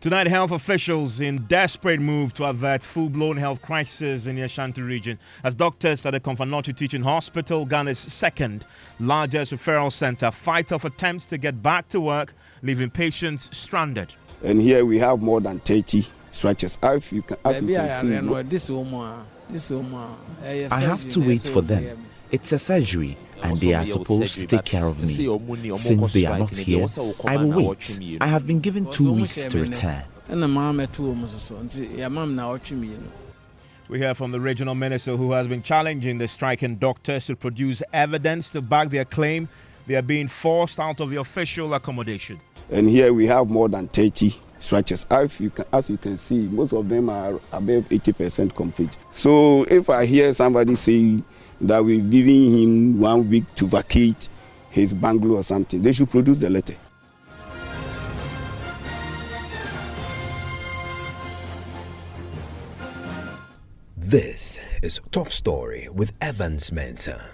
Tonight, health officials in desperate move to avert full-blown health crisis in the Ashanti region as doctors at the Komfo Anokye Teaching Hospital, Ghana's second largest referral center, fight off attempts to get back to work, leaving patients stranded. And here we have more than 30 stretchers. As you can see, I have to wait for them. It's a surgery, and they are supposed to take care of me. Since they are not here, I will wait. I have been given 2 weeks to return. We hear from the regional minister who has been challenging the striking doctors to produce evidence to back their claim they are being forced out of the official accommodation. And here we have more than 30 stretchers. As you can see, most of them are above 80% complete. So if I hear somebody say that we're giving him 1 week to vacate his bungalow or something, they should produce the letter. This is Top Story with Evans Mensah.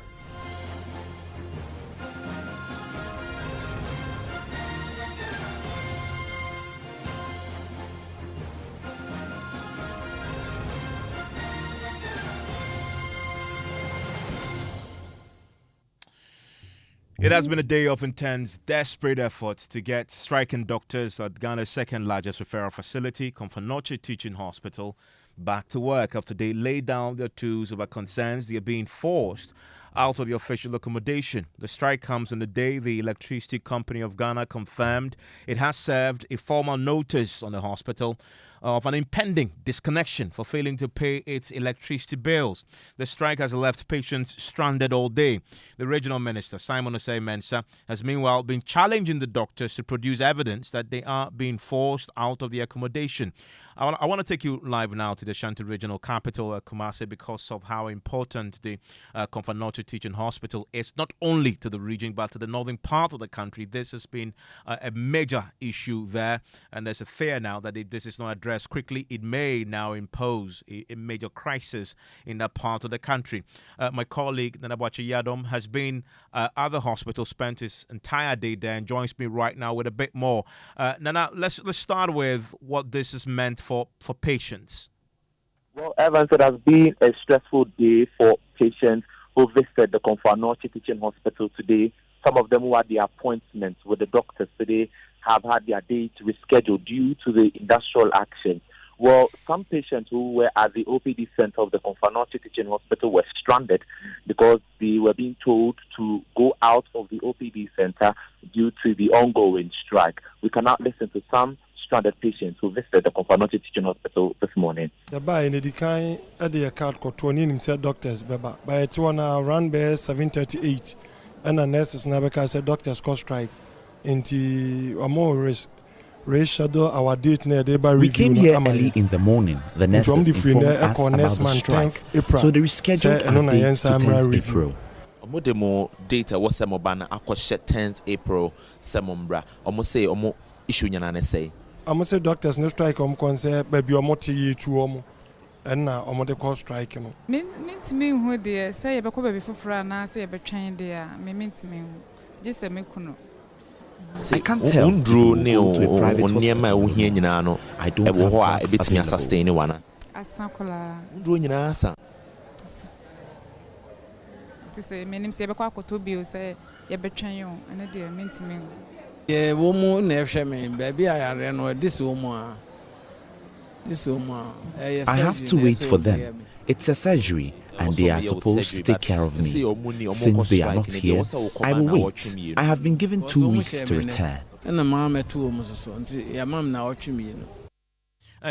It has been a day of intense, desperate efforts to get striking doctors at Ghana's second largest referral facility, Komfo Anokye Teaching Hospital, back to work after they laid down their tools over concerns they are being forced out of the official accommodation. The strike comes on the day the Electricity Company of Ghana confirmed it has served a formal notice on the hospital of an impending disconnection for failing to pay its electricity bills. The strike has left patients stranded all day. The regional minister, Simon Osei Mensah, has meanwhile been challenging the doctors to produce evidence that they are being forced out of the accommodation. I want to take you live now to the Ashanti Regional capital, Kumasi, because of how important the Komfo Anokye Teaching Hospital is, not only to the region, but to the northern part of the country. This has been a major issue there, and there's a fear now that if this is not addressed quickly, it may now impose a major crisis in that part of the country. My colleague, Nana Boakye Yadom, has been at the hospital, spent his entire day there, and joins me right now with a bit more. Nana, let's start with what this has meant for patients. Well, Evans, it has been a stressful day for patients who visited the Komfo Anokye Teaching Hospital today. Some of them who had their appointments with the doctors today have had their date rescheduled due to the industrial action. Well, some patients who were at the OPD center of the Komfo Anokye Teaching Hospital were stranded because they were being told to go out of the OPD center due to the ongoing strike. We cannot listen to some stranded patients who visited the Komfo Anokye Teaching Hospital this morning. The buy in the kind at the card got 20 himself doctors by it's one around by 7:38 and the nurses never said doctors got strike into a more reschedule our date near the bar. We came here early in the morning. The nurses informed us about the strike, so they rescheduled our date to 10th April. Demo data was some ban 10th April. Some almost say issue nyanane say. I must say doctors no strike concern baby omoti to and now omode call strike no. Meant me who dear say be fufura na say be train there. Meant me just say me kuno. I can't tell. Undru ne o niema wo hia nyina no. I don't have a ebetimi sustain one. Asankola. Undru nyina asa. To say me nim say be kwa koto bi o say ye be twen yo and dey meant me. I have to wait for them. It's a surgery, and they are supposed to take care of me. Since they are not here, I will wait. I have been given 2 weeks to return. And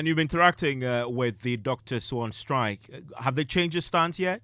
you've been interacting with the doctors who are on strike. Have they changed their stance yet?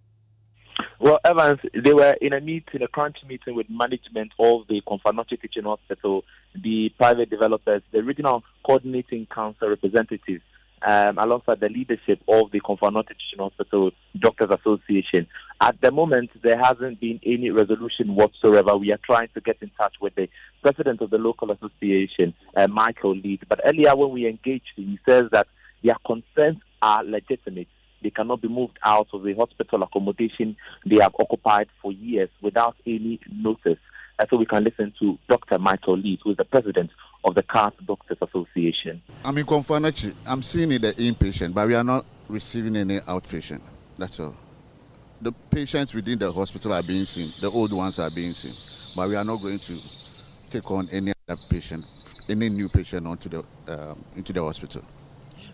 Well, Evans, they were in a crunch meeting with management of the Komfo Anokye Teaching Hospital, the private developers, the regional coordinating council representatives, alongside the leadership of the Komfo Anokye Teaching Hospital Doctors Association. At the moment, there hasn't been any resolution whatsoever. We are trying to get in touch with the president of the local association, Michael Leeds. But earlier when we engaged him, he says that their concerns are legitimate. They cannot be moved out of the hospital accommodation they have occupied for years without any notice. So we can listen to Dr. Michael Leeds, who is the president of the CAT Doctors Association. I'm in Komfo Anokye. I'm seeing the inpatient, but we are not receiving any outpatient. That's all. The patients within the hospital are being seen. The old ones are being seen. But we are not going to take on any other patient, any new patient into the hospital.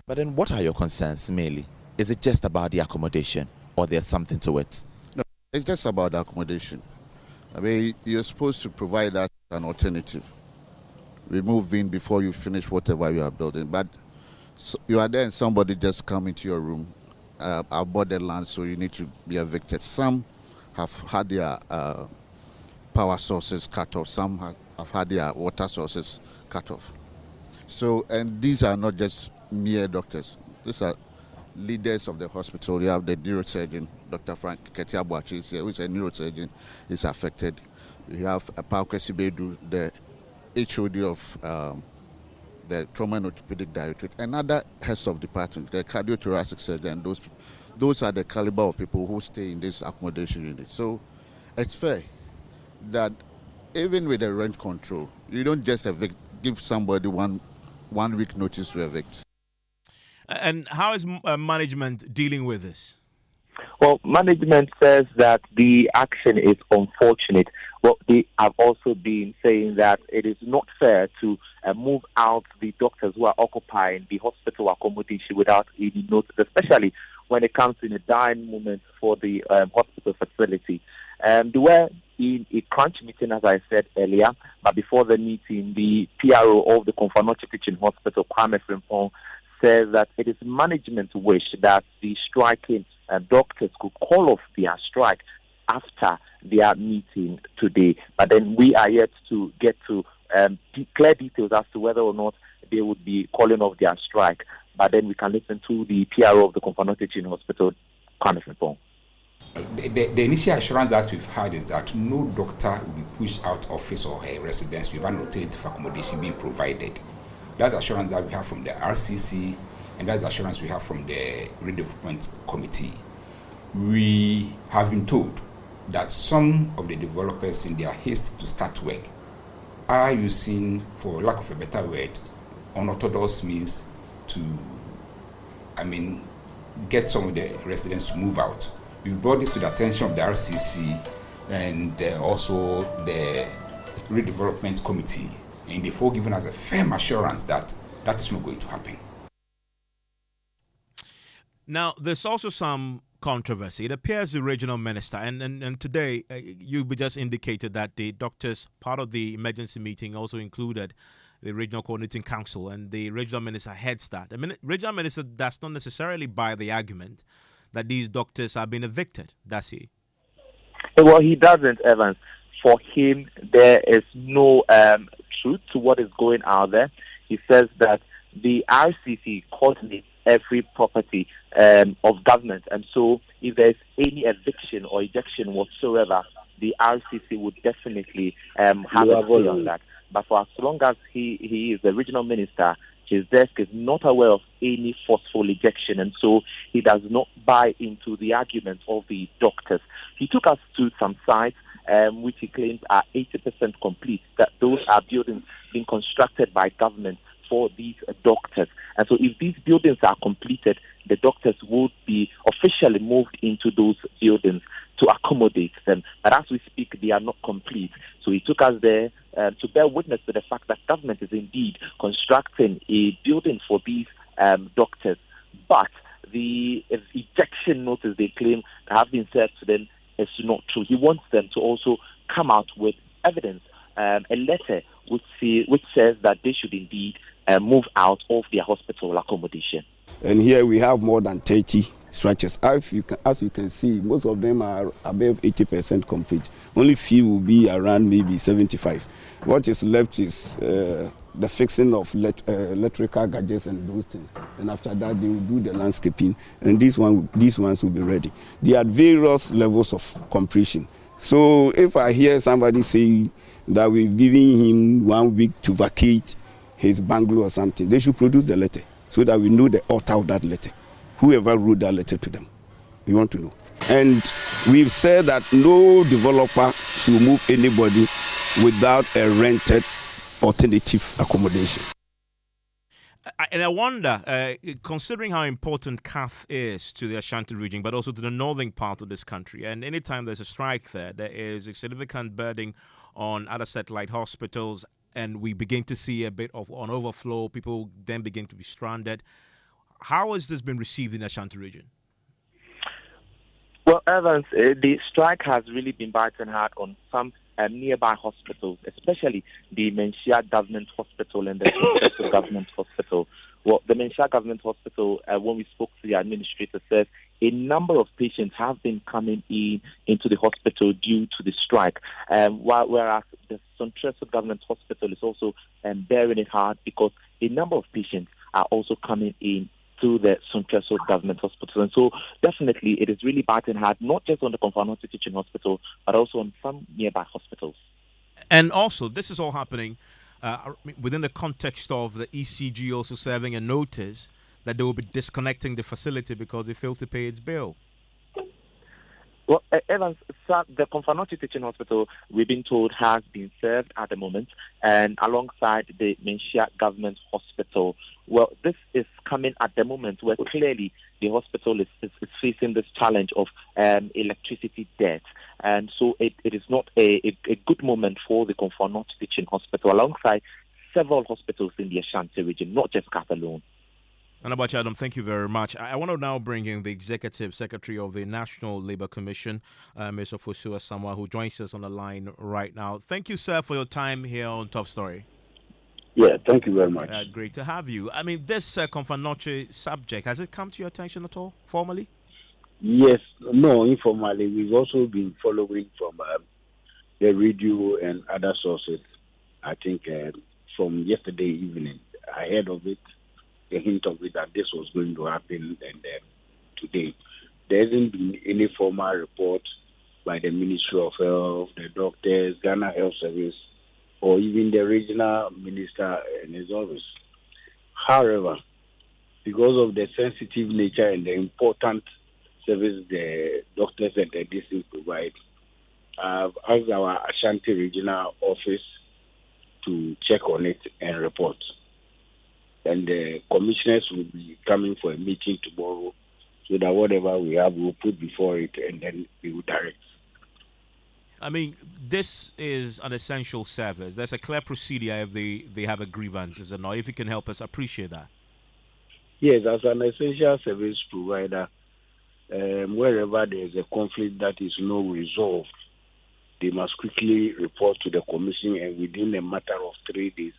But then what are your concerns mainly? Is it just about the accommodation or there's something to it? No, it's just about the accommodation. I mean, you're supposed to provide us an alternative. We move in before you finish whatever you are building. But you are there and somebody just come into your room, aboard the land, so you need to be evicted. Some have had their power sources cut off. Some have had their water sources cut off. So, and these are not just mere doctors. These are leaders of the hospital. You have the neurosurgeon, Dr. Frank Ketiabuachi is here, who is a neurosurgeon, is affected. You have Pauke Sibedu, the HOD of the Trauma and Orthopedic Directorate, and other heads of department, the cardiothoracic surgeon. Those are the caliber of people who stay in this accommodation unit. So it's fair that even with the rent control, you don't just give somebody one week notice to evict. And how is management dealing with this? Well, management says that the action is unfortunate. Well, they have also been saying that it is not fair to move out the doctors who are occupying the hospital accommodation without any notice, especially when it comes to the dying moment for the hospital facility. They were in a crunch meeting, as I said earlier, but before the meeting, the PRO of the Komfo Anokye Teaching Hospital, Kwame Frimpong, says that it is management's wish that the striking doctors could call off their strike after their meeting today. But then we are yet to get to clear details as to whether or not they would be calling off their strike. But then we can listen to the PRO of the Komfo Anokye Teaching Hospital, Kwame Frimpong. The initial assurance that we've had is that no doctor will be pushed out of his or her residence without an alternative accommodation being provided. That's assurance that we have from the RCC, and that's assurance we have from the redevelopment committee. We have been told that some of the developers, in their haste to start work, are using, for lack of a better word, unorthodox means to, get some of the residents to move out. We've brought this to the attention of the RCC and also the redevelopment committee, and they've all given us a firm assurance that that is not going to happen. Now, there's also some controversy. It appears the regional minister, and today you just indicated that the doctors, part of the emergency meeting also included the regional coordinating council, and the regional minister heads that. The regional minister does not necessarily buy the argument that these doctors are being evicted, does he? Well, he doesn't, Evans. For him, there is no truth to what is going out there. He says that the RCC coordinates every property of government, and so if there's any eviction or ejection whatsoever, the RCC would definitely have a say on that. But for as long as he is the regional minister, his desk is not aware of any forceful ejection, and so he does not buy into the argument of the doctors. He took us to some sites which he claims are 80% complete, that those are buildings being constructed by government for these doctors. And so if these buildings are completed, the doctors would be officially moved into those buildings to accommodate them. But as we speak, they are not complete. So he took us there to bear witness to the fact that government is indeed constructing a building for these doctors. But the ejection notice they claim have been served to them is not true. He wants them to also come out with evidence, a letter which says that they should indeed move out of their hospital accommodation. And here we have more than 30 structures. As you can see, most of them are above 80% complete. Only few will be around maybe 75. What is left is the fixing of electrical gadgets and those things. And after that, they will do the landscaping, and these ones will be ready. They are at various levels of completion. So if I hear somebody say that we've given him 1 week to vacate his bungalow or something, they should produce the letter so that we know the author of that letter, whoever wrote that letter to them. We want to know. And we've said that no developer should move anybody without a rented alternative accommodation. And I wonder, considering how important CAF is to the Ashanti region, but also to the northern part of this country, and anytime there's a strike there is a significant burden on other satellite hospitals, and we begin to see a bit of an overflow. People then begin to be stranded. How has this been received in the Ashanti region? Well, Evans, the strike has really been biting hard on some nearby hospitals, especially the Menchia Government Hospital and the Central Government Hospital. Well, the Menchia Government Hospital, when we spoke to the administrator, says a number of patients have been coming into the hospital due to the strike, whereas the Central Government Hospital is also bearing it hard because a number of patients are also coming in to the Central Government Hospital. And so definitely it is really biting hard, not just on the Komfo Anokye Teaching Hospital, but also on some nearby hospitals. And also, this is all happening within the context of the ECG also serving a notice that they will be disconnecting the facility because they failed to pay its bill. Well, Evans, the Komfo Anokye Teaching Hospital, we've been told, has been served at the moment, and alongside the Menchia Government Hospital. Well, this is coming at the moment where clearly the hospital is facing this challenge of electricity debt. And so it is not a good moment for the Komfo Anokye Teaching Hospital, alongside several hospitals in the Ashanti region, not just CAF alone. And about Adam, thank you very much. I want to now bring in the Executive Secretary of the National Labour Commission, Mr. Fosu Asamoah, who joins us on the line right now. Thank you, sir, for your time here on Top Story. Yeah, thank you very much. Great to have you. I mean, this Komfo Anokye subject, has it come to your attention at all, formally? Yes, no, informally. We've also been following from the radio and other sources. I think from yesterday evening, I heard of it, a hint of it, that this was going to happen, and today. There hasn't been any formal report by the Ministry of Health, the doctors, Ghana Health Service, or even the regional minister in his office. However, because of the sensitive nature and the important service the doctors and the district provide, I've asked our Ashanti Regional Office to check on it and report. And the commissioners will be coming for a meeting tomorrow so that whatever we have, we'll put before it and then we will direct. I mean, this is an essential service. There's a clear procedure if they have a grievance, is it not? If you can help us, appreciate that. Yes, as an essential service provider, wherever there is a conflict that is not resolved, they must quickly report to the commission, and within a matter of 3 days,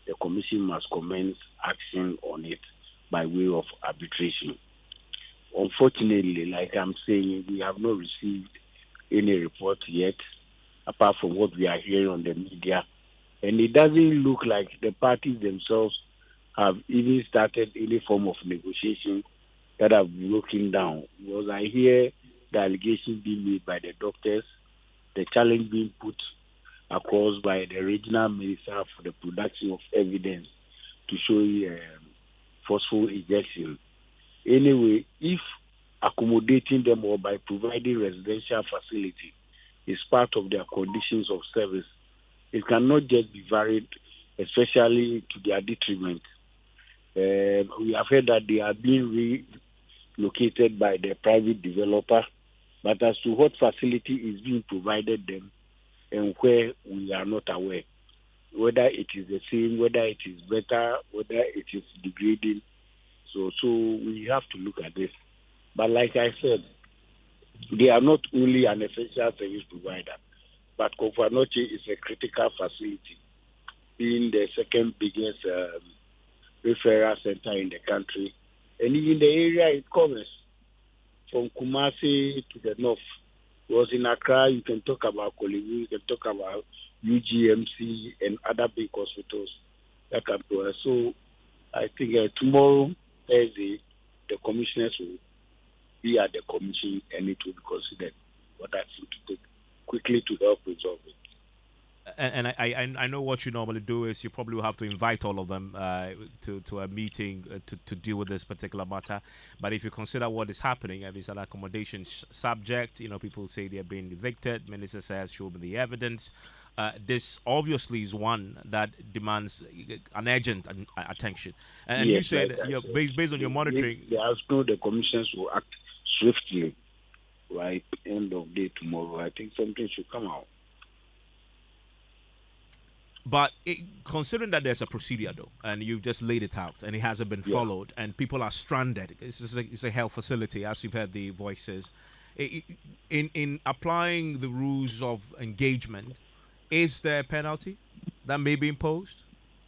the commission must commence action on it by way of arbitration. Unfortunately, like I'm saying, we have not received any report yet, apart from what we are hearing on the media. And it doesn't look like the parties themselves have even started any form of negotiation that have broken down. Because I hear the allegations being made by the doctors, the challenge being put across by the regional minister for the production of evidence to show forceful ejection. Anyway, if accommodating them or by providing residential facility is part of their conditions of service, it cannot just be varied, especially to their detriment. We have heard that they are being relocated by the private developer, but as to what facility is being provided them and where, we are not aware. Whether it is the same, whether it is better, whether it is degrading. So we have to look at this. But like I said, they are not only an essential service provider, but Komfo Anokye is a critical facility, being the second biggest referral center in the country. And even the area it covers, from Kumasi to the north. Was in Accra, you can talk about Koliwu, you can talk about UGMC and other big hospitals that come to us. So I think tomorrow, Thursday, the commissioners will be at the commission and it will be considered what I think to take quickly to help resolve it. And I know what you normally do is you probably will have to invite all of them to a meeting to deal with this particular matter. But if you consider what is happening, if it's an accommodation subject, people say they're being evicted. Minister says show me the evidence. this obviously is one that demands an urgent attention. And yes, you said, based on your monitoring, they ask the commissions will act swiftly. Right, end of day tomorrow, I think something should come out. But considering that there's a procedure, though, and you've just laid it out, and it hasn't been followed, and people are stranded, it's a health facility, as you've heard the voices. In applying the rules of engagement, is there a penalty that may be imposed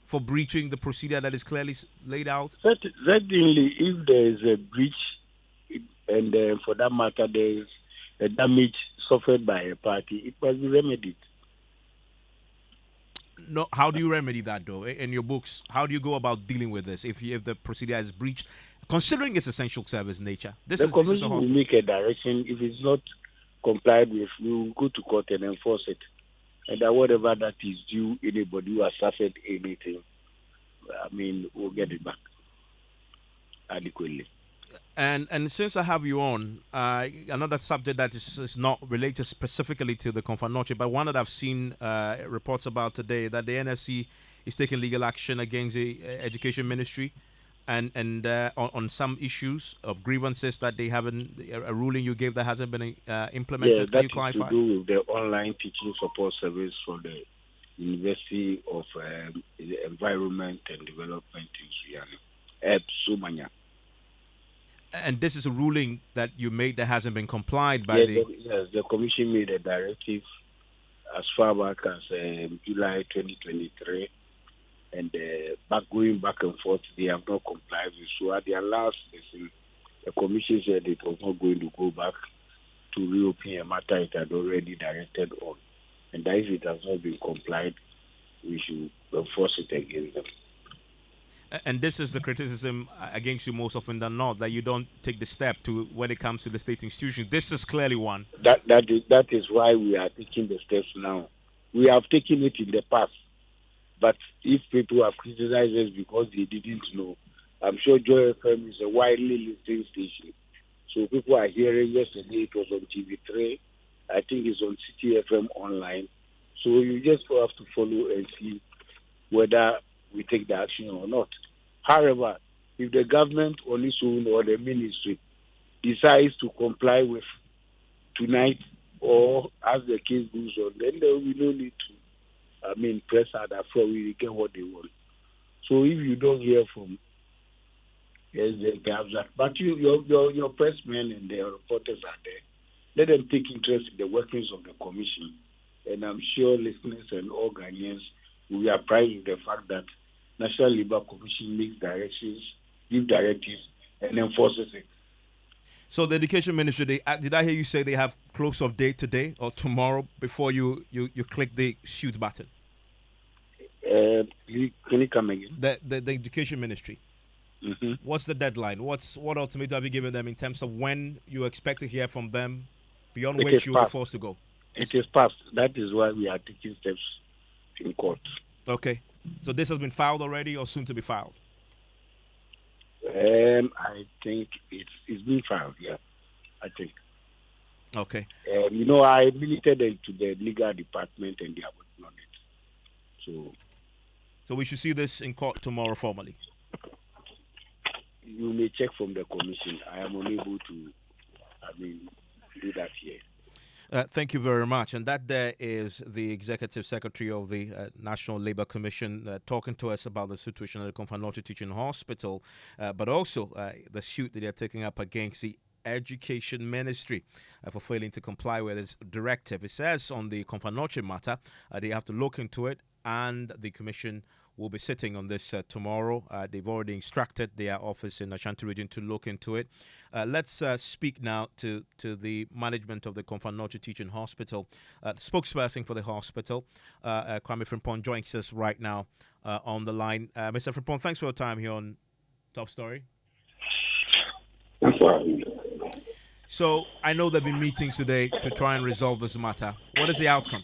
for breaching the procedure that is clearly laid out? Certainly, if there is a breach, and for that matter, there is a damage suffered by a party, it must be remedied. No, how do you remedy that, though? In your books, how do you go about dealing with this if the procedure is breached, considering its essential service nature? The commission will make a direction. If it's not complied with, we will go to court and enforce it. And that whatever that is due, anybody who has suffered anything, we'll get it back adequately. And since I have you on, another subject that is not related specifically to the Komfo Anokye, but one that I've seen reports about today, that the NSC is taking legal action against the Education Ministry and on some issues of grievances that they haven't, a ruling you gave that hasn't been implemented. Can you clarify? To do with the online teaching support service for the University of Environment and Development in Sumanya. And this is a ruling that you made that hasn't been complied by the commission made a directive as far back as July 2023, and going back and forth, they have not complied with. So at their last session, the commission said it was not going to go back to reopen a matter it had already directed on, and that if it has not been complied, we should enforce it against them. And this is the criticism against you most often than not, that you don't take the step to when it comes to the state institutions. This is clearly one. That is why we are taking the steps now. We have taken it in the past, but if people have criticized us because they didn't know, I'm sure Joy FM is a widely listened station. So people are hearing. Yesterday it was on TV3. I think it's on City FM online. So you just have to follow and see whether we take the action or not. However, if the government on its own or the ministry decides to comply with tonight or as the case goes on, then there will be no need to press hard after we get what they want. So if you don't hear from the government, but your pressmen and the reporters are there, let them take interest in the workings of the commission. And I'm sure listeners and all Ghanaians will be apprised of the fact that National Labour Commission makes directions, give directives, and enforces it. So the Education Ministry, did I hear you say they have close of date today or tomorrow before you click the shoot button? Can you come again? The Education Ministry. Mm-hmm. What's the deadline? What ultimatum have you given them in terms of when you expect to hear from them, beyond which you will be forced to go? It is past. That is why we are taking steps in court. Okay. So this has been filed already or soon to be filed? I think it's been filed, yeah. I think. Okay. I milited to the legal department and they are working on it. So we should see this in court tomorrow formally? You may check from the commission. I am unable to, do that here. Thank you very much. And that there is the Executive Secretary of the National Labour Commission talking to us about the situation at the Komfo Anokye Teaching Hospital, but also the suit that they're taking up against the Education Ministry for failing to comply with its directive. It says on the Komfo Anokye matter, they have to look into it, and the Commission will be sitting on this tomorrow. They've already instructed their office in Ashanti Region to look into it. Let's speak now to the management of the Komfo Anokye Teaching Hospital. The spokesperson for the hospital, Kwame Frimpong, joins us right now on the line. Mr. Frimpong, thanks for your time here on Top Story. Thanks for having me. So I know there have been meetings today to try and resolve this matter. What is the outcome?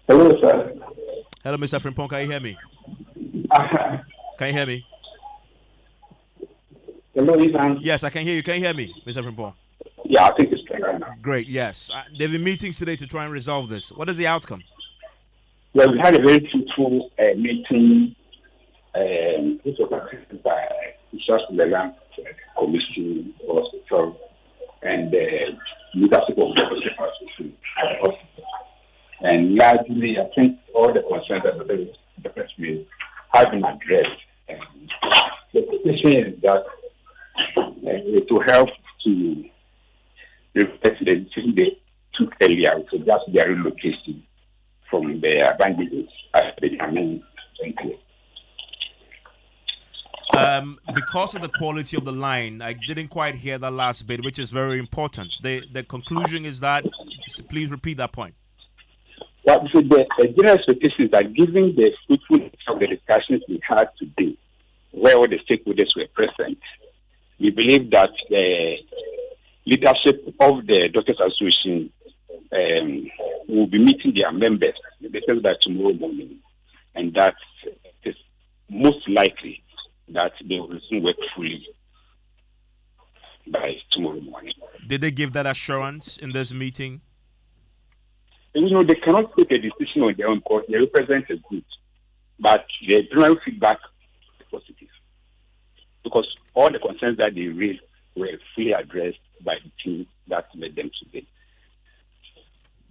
Hello, sir. Hello, Mr. Frimpong. Can you hear me? Can you hear me? Hello, Ethan. Yes, I can hear you. Can you hear me, Mr. Frimpong? Yeah, I think it's fine. Great, yes. There have been meetings today to try and resolve this. What is the outcome? Well, we had a very fruitful meeting. This was attended by just the Land Commission Hospital and the leadership of the hospital. And largely, I think all the concerns that the person have been addressed. And the position is that to help to reflect the decision they took earlier, so just their relocation from the abandoned as the main center. Because of the quality of the line, I didn't quite hear that last bit, which is very important. The conclusion is that, please repeat that point. Well, so the general expectation is that given the fruitfulness of the discussions we had today, where all the stakeholders were present, we believe that the leadership of the Doctors Association will be meeting their members by tomorrow morning, and that is most likely that they will resume work fully by tomorrow morning. Did they give that assurance in this meeting? They cannot take a decision on their own because they represent a group, but the general feedback is positive because all the concerns that they raised were fully addressed by the team that made them today.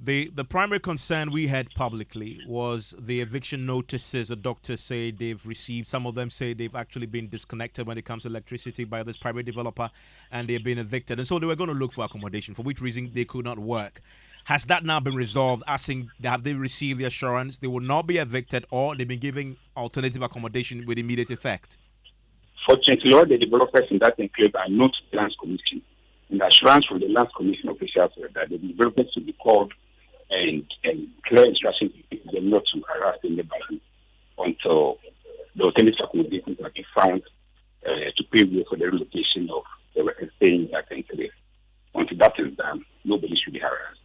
The primary concern we had publicly was the eviction notices the doctors say they've received. Some of them say they've actually been disconnected when it comes to electricity by this private developer and they've been evicted. And so they were going to look for accommodation, for which reason they could not work. Has that now been resolved? Asking, have they received the assurance they will not be evicted or they've been given alternative accommodation with immediate effect? Fortunately, all the developers in that enclave are not the Lands Commission. And the assurance from the Lands Commission officials were that the developers will be called and clear instructions to them not to harass anybody until the alternative accommodations have been found to pave way for the relocation of the workers staying in that enclave. Until that is done, nobody should be harassed.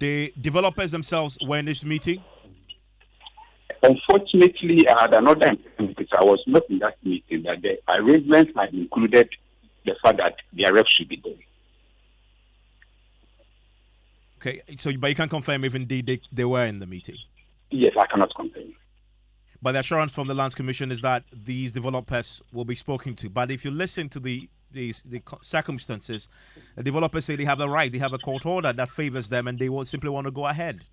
The developers themselves were in this meeting? Unfortunately, I had another information because I was not in that meeting, that the arrangements had included the fact that the rep should be there. Okay, but you can confirm if indeed they were in the meeting? Yes, I cannot confirm. But the assurance from the Lands Commission is that these developers will be spoken to. But if you listen to the circumstances, the developers say they have the right, they have a court order that favors them and they will simply want to go ahead.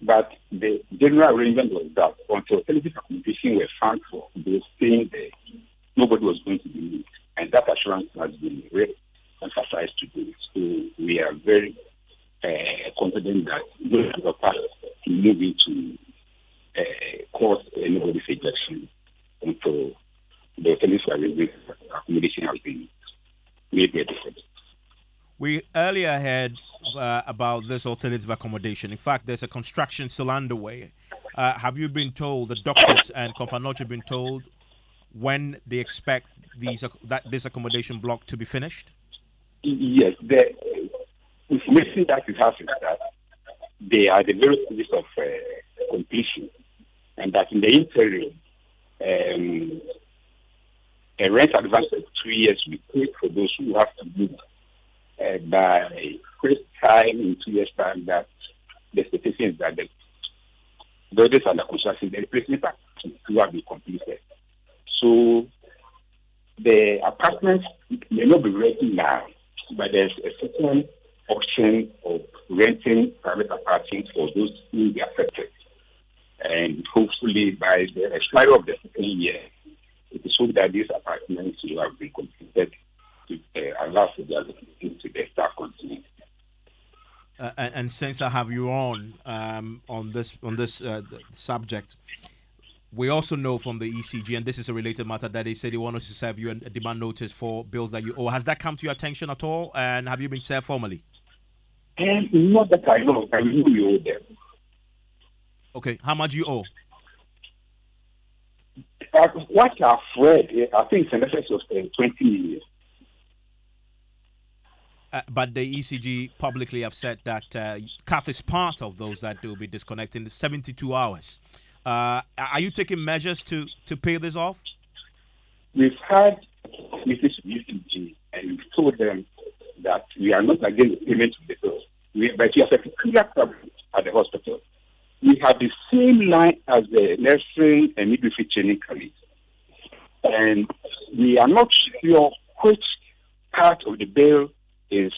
But the general arrangement was that until alternative accommodation were found for those staying there, nobody was going to be moved. And that assurance has been very emphasized today. So we are very confident that no developer will move into cause anybody's ejection until the alternative arrangement accommodation has been made ready for them. We earlier heard about this alternative accommodation. In fact, there's a construction still underway. Have you been told, the doctors and Komfo Anokye been told when they expect this accommodation block to be finished? Yes, the information that we have is that they are the very stages of completion, and that in the interim, a rent advance of 2 years will be paid for those who have to move by first time in 2 years' time. That the expectation is that the buildings under construction, the replacement will be completed. So the apartments may not be ready now, but there's a certain option of renting private apartments for those who will be affected. And hopefully by the expiry of the second year, it is hoped that these apartments will have been completed to allow for the to the staff continuity. And since I have you on this subject, we also know from the ECG, and this is a related matter, that they say they want us to serve you a demand notice for bills that you owe. Has that come to your attention at all? And have you been served formally? Not that I know. I know you owe them. Okay, how much do you owe? What I've read, I think it's an excess of 20 million. But the ECG publicly have said that CAF is part of those that will be disconnected in 72 hours. Are you taking measures to pay this off? We've had meetings with ECG and we've told them that we are not against the payment of the bills. But we have a peculiar problem at the hospital. We have the same line as the nursing and midwifery training colleagues. And we are not sure which part of the bill is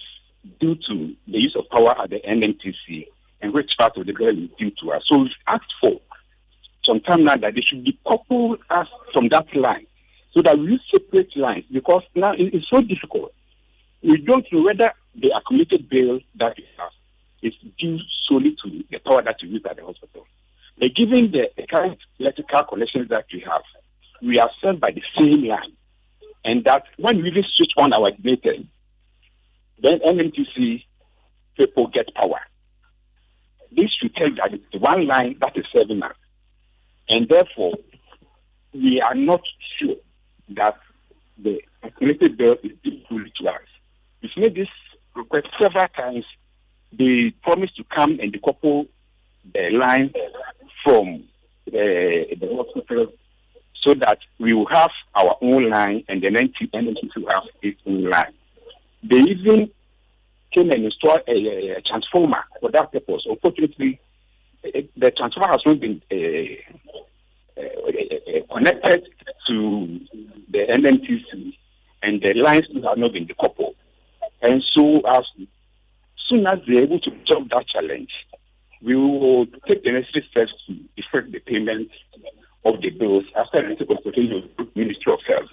due to the use of power at the NMTC and which part of the bill is due to us. So we've asked for some time now that they should decouple us from that line so that we use separate lines, because now it's so difficult. We don't know whether the accumulated bill that we have is due solely to the power that we use at the hospital. But given the current electrical connections that we have, we are served by the same line. And that when we really switch on our generator, then NMTC people get power. This should tell that it's the one line that is serving us. And therefore, we are not sure that the accumulated bill is due fully to us. We've made this request several times. They promised to come and decouple the line from the hospital so that we will have our own line and the NMTC will have its own line. They even came and installed a transformer for that purpose. Unfortunately, the transformer has not been connected to the NMTC, and the lines have not been decoupled. And so, as soon as they're able to solve that challenge, we will take the necessary steps to effect the payment of the bills after the consultation of the Ministry of Health.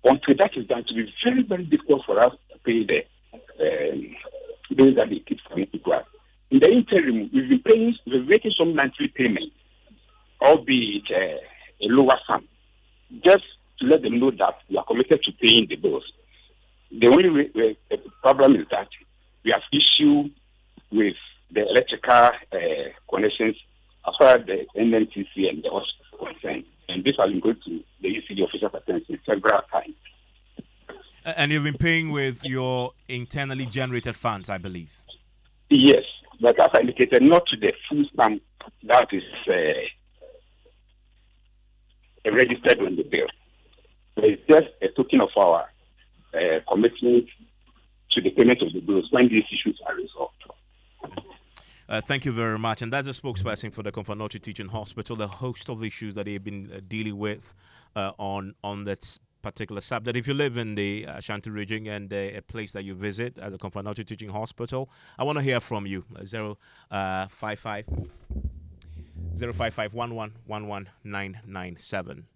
Until that is done, it will be very, very difficult for us to pay the bills that they keep coming to us. In the interim, we're making some monthly payment, albeit a lower sum, just to let them know that we are committed to paying the bills. The only problem is that we have issue with the electrical connections as far as the NMTC and the hospital concerned. And this has been going to the ECG official attention several times. And you've been paying with your internally generated funds, I believe. Yes, but as I indicated, not to the full sum that is registered on the bill. So it's just a token of our commitment to the payment of the bills when these issues are resolved. Thank you very much. And that's a spokesperson for the Komfo Anokye Teaching Hospital, a host of issues that they've been dealing with on that particular subject. If you live in the Ashanti region and a place that you visit at the Komfo Anokye Teaching Hospital, I want to hear from you. 055 055 11 997.